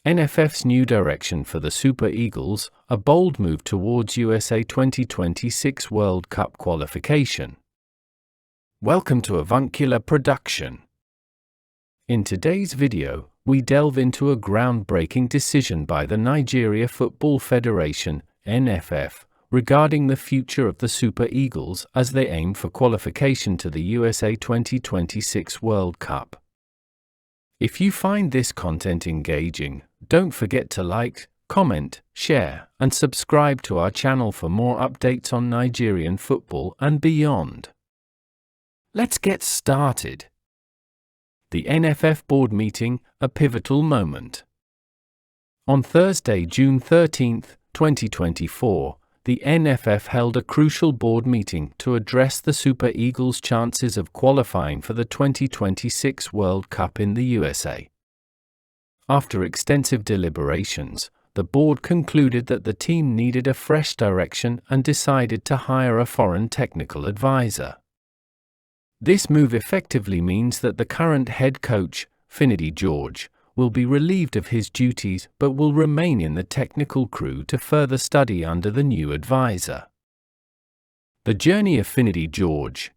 NFF's new direction for the Super Eagles, a bold move towards USA 2026 World Cup qualification. Welcome to Avuncular production. In today's video, we delve into a groundbreaking decision by the Nigeria Football Federation, NFF, regarding the future of the Super Eagles as they aim for qualification to the USA 2026 World Cup. If you find this content engaging, don't forget to like, comment, share, and subscribe to our channel for more updates on Nigerian football and beyond. Let's get started. The NFF board meeting, a pivotal moment. On Thursday, June 13, 2024, the NFF held a crucial board meeting to address the Super Eagles' chances of qualifying for the 2026 World Cup in the USA. After extensive deliberations, the board concluded that the team needed a fresh direction and decided to hire a foreign technical advisor. This move effectively means that the current head coach, Finidi George, will be relieved of his duties but will remain in the technical crew to further study under the new advisor. The journey of Finidi George.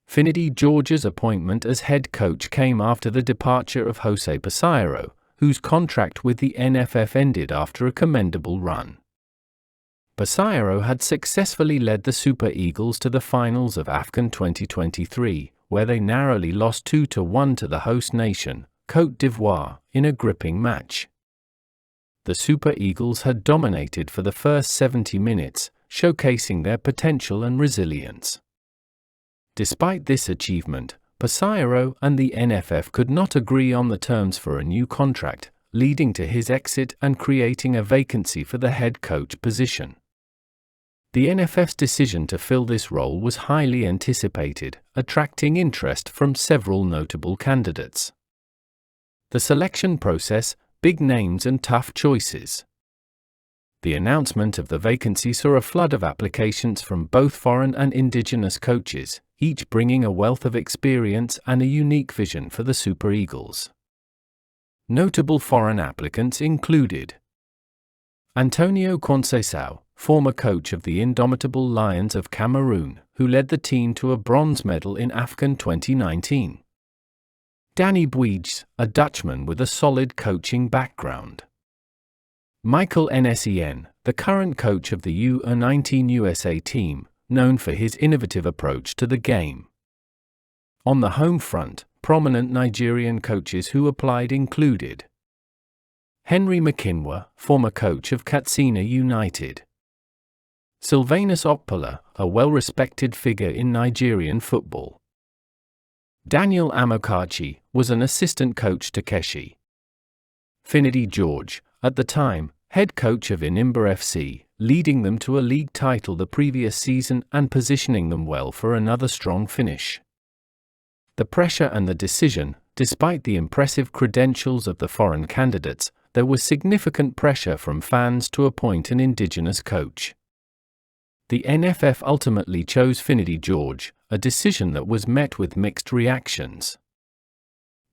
Finidi George's appointment as head coach came after the departure of Jose Peseiro, whose contract with the NFF ended after a commendable run. Peseiro had successfully led the Super Eagles to the finals of AFCON 2023, where they narrowly lost 2-1 to the host nation, Côte d'Ivoire, in a gripping match. The Super Eagles had dominated for the first 70 minutes, showcasing their potential and resilience. Despite this achievement, Peseiro and the NFF could not agree on the terms for a new contract, leading to his exit and creating a vacancy for the head coach position. The NFF's decision to fill this role was highly anticipated, attracting interest from several notable candidates. The selection process, big names and tough choices. The announcement of the vacancy saw a flood of applications from both foreign and indigenous coaches, each bringing a wealth of experience and a unique vision for the Super Eagles. Notable foreign applicants included Antonio Conceição, former coach of the indomitable Lions of Cameroon, who led the team to a bronze medal in AFCON 2019. Danny Buijs, a Dutchman with a solid coaching background. Michael Nsien, the current coach of the U19 USA team, known for his innovative approach to the game. On the home front, prominent Nigerian coaches who applied included Henry Makinwa, former coach of Katsina United. Sylvanus Okpala, a well-respected figure in Nigerian football. Daniel Amokachi was an assistant coach to Keshi. Finidi George, at the time, head coach of Inimba FC, leading them to a league title the previous season and positioning them well for another strong finish. The pressure and the decision, despite the impressive credentials of the foreign candidates, there was significant pressure from fans to appoint an indigenous coach. The NFF ultimately chose Finidi George, a decision that was met with mixed reactions.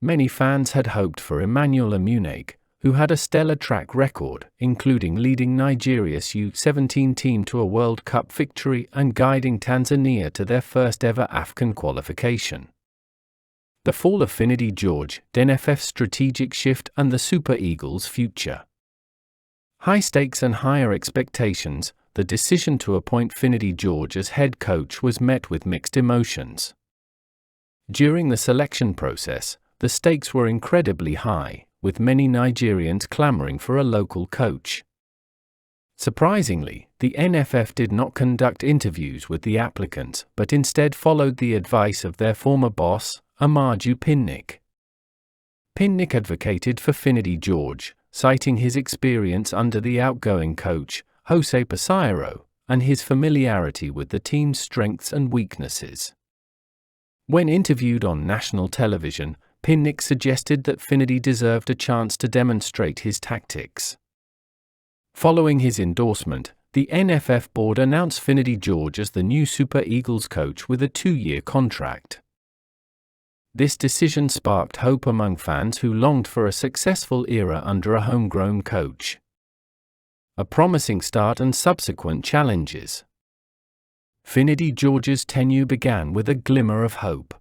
Many fans had hoped for Emmanuel Amuneke, who had a stellar track record, including leading Nigeria's U17 team to a World Cup victory and guiding Tanzania to their first ever AFCON qualification. The fall of Finidi George, NFF's strategic shift and the Super Eagles' future. High stakes and higher expectations. The decision to appoint Finidi George as head coach was met with mixed emotions. During the selection process, the stakes were incredibly high, with many Nigerians clamoring for a local coach. Surprisingly, the NFF did not conduct interviews with the applicants but instead followed the advice of their former boss, Amaju Pinnick. Pinnick advocated for Finidi George, citing his experience under the outgoing coach, Jose Peseiro, and his familiarity with the team's strengths and weaknesses. When interviewed on national television, Pinnick suggested that Finidi deserved a chance to demonstrate his tactics. Following his endorsement, the NFF board announced Finidi George as the new Super Eagles coach with a 2-year contract. This decision sparked hope among fans who longed for a successful era under a homegrown coach. A promising start and subsequent challenges. Finidi George's tenure began with a glimmer of hope.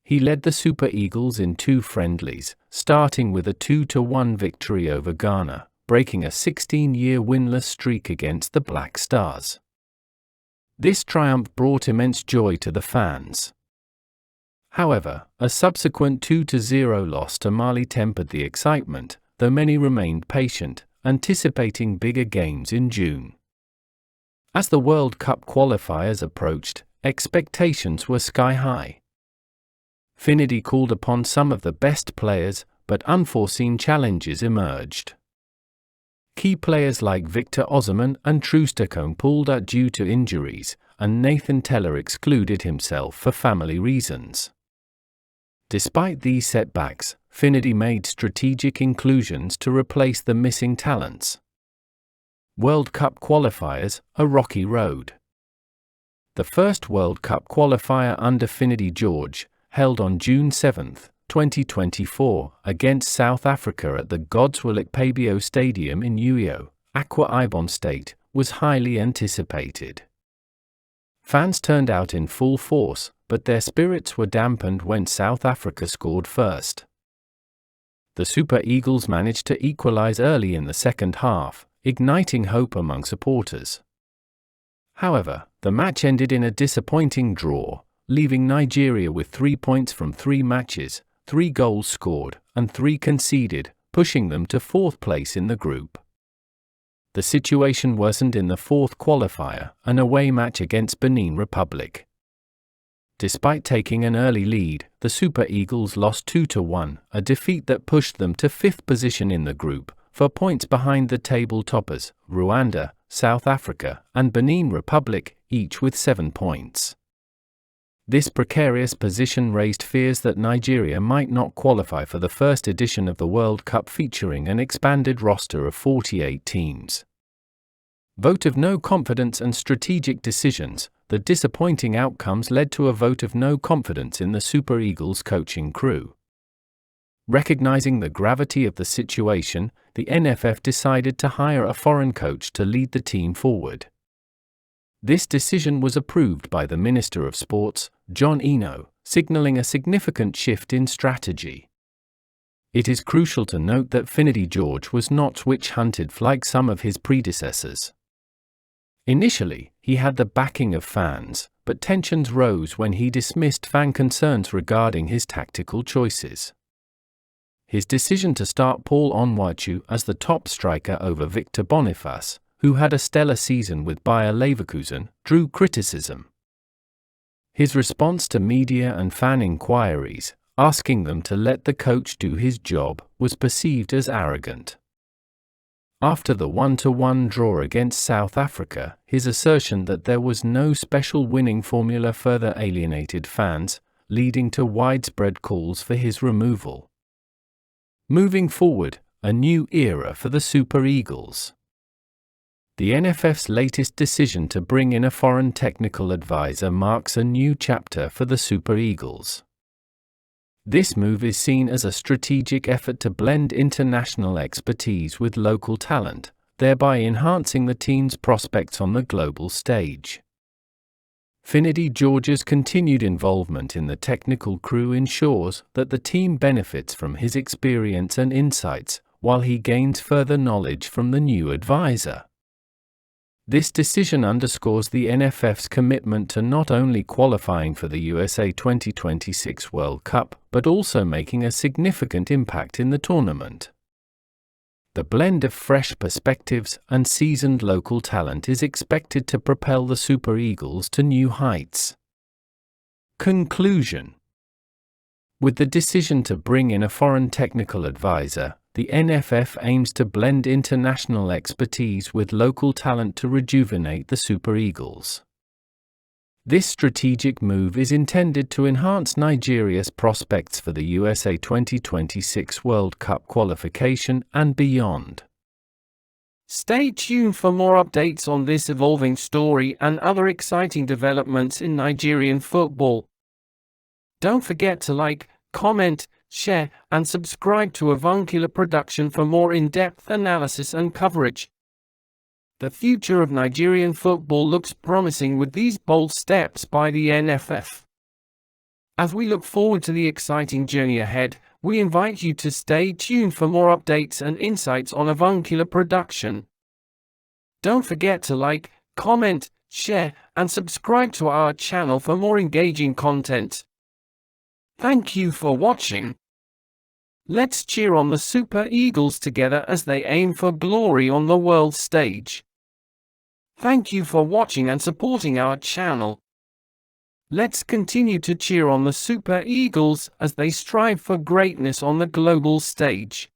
He led the Super Eagles in 2 friendlies, starting with a 2-1 victory over Ghana, breaking a 16-year winless streak against the Black Stars. This triumph brought immense joy to the fans. However, a subsequent 2-0 loss to Mali tempered the excitement, though many remained patient, anticipating bigger games in June. As the World Cup qualifiers approached, expectations were sky-high. Finidi called upon some of the best players, but unforeseen challenges emerged. Key players like Victor Osimhen and Troost-Ekong pulled out due to injuries, and Nathan Tella excluded himself for family reasons. Despite these setbacks, Finidi made strategic inclusions to replace the missing talents. World Cup qualifiers, a rocky road. The first World Cup qualifier under Finidi George, held on June 7, 2024, against South Africa at the Godswill Akpabio Stadium in Uyo, Akwa Ibom State, was highly anticipated. Fans turned out in full force, but their spirits were dampened when South Africa scored first. The Super Eagles managed to equalize early in the second half, igniting hope among supporters. However, the match ended in a disappointing draw, leaving Nigeria with 3 points from 3 matches, 3 goals scored, and 3 conceded, pushing them to 4th place in the group. The situation worsened in the 4th qualifier, an away match against Benin Republic. Despite taking an early lead, the Super Eagles lost 2-1, a defeat that pushed them to 5th position in the group, 4 points behind the table toppers, Rwanda, South Africa, and Benin Republic, each with 7 points. This precarious position raised fears that Nigeria might not qualify for the first edition of the World Cup featuring an expanded roster of 48 teams. Vote of no confidence and strategic decisions. The disappointing outcomes led to a vote of no confidence in the Super Eagles coaching crew. Recognizing the gravity of the situation, the NFF decided to hire a foreign coach to lead the team forward. This decision was approved by the Minister of Sports, John Eno, signaling a significant shift in strategy. It is crucial to note that Finidi George was not witch-hunted like some of his predecessors. Initially, he had the backing of fans, but tensions rose when he dismissed fan concerns regarding his tactical choices. His decision to start Paul Onwuachu as the top striker over Victor Boniface, who had a stellar season with Bayer Leverkusen, drew criticism. His response to media and fan inquiries, asking them to let the coach do his job, was perceived as arrogant. After the 1-1 draw against South Africa, his assertion that there was no special winning formula further alienated fans, leading to widespread calls for his removal. Moving forward, a new era for the Super Eagles. The NFF's latest decision to bring in a foreign technical advisor marks a new chapter for the Super Eagles. This move is seen as a strategic effort to blend international expertise with local talent, thereby enhancing the team's prospects on the global stage. Finidi George's continued involvement in the technical crew ensures that the team benefits from his experience and insights, while he gains further knowledge from the new advisor. This decision underscores the NFF's commitment to not only qualifying for the USA 2026 World Cup, but also making a significant impact in the tournament. The blend of fresh perspectives and seasoned local talent is expected to propel the Super Eagles to new heights. Conclusion. With the decision to bring in a foreign technical advisor, the NFF aims to blend international expertise with local talent to rejuvenate the Super Eagles. This strategic move is intended to enhance Nigeria's prospects for the USA 2026 World Cup qualification and beyond. Stay tuned for more updates on this evolving story and other exciting developments in Nigerian football. Don't forget to like, comment, share, and subscribe to Avuncular Production for more in-depth analysis and coverage. The future of Nigerian football looks promising with these bold steps by the NFF. As we look forward to the exciting journey ahead, we invite you to stay tuned for more updates and insights on Avuncular Production. Don't forget to like, comment, share, and subscribe to our channel for more engaging content. Thank you for watching. Let's cheer on the Super Eagles together as they aim for glory on the world stage. Thank you for watching and supporting our channel. Let's continue to cheer on the Super Eagles as they strive for greatness on the global stage.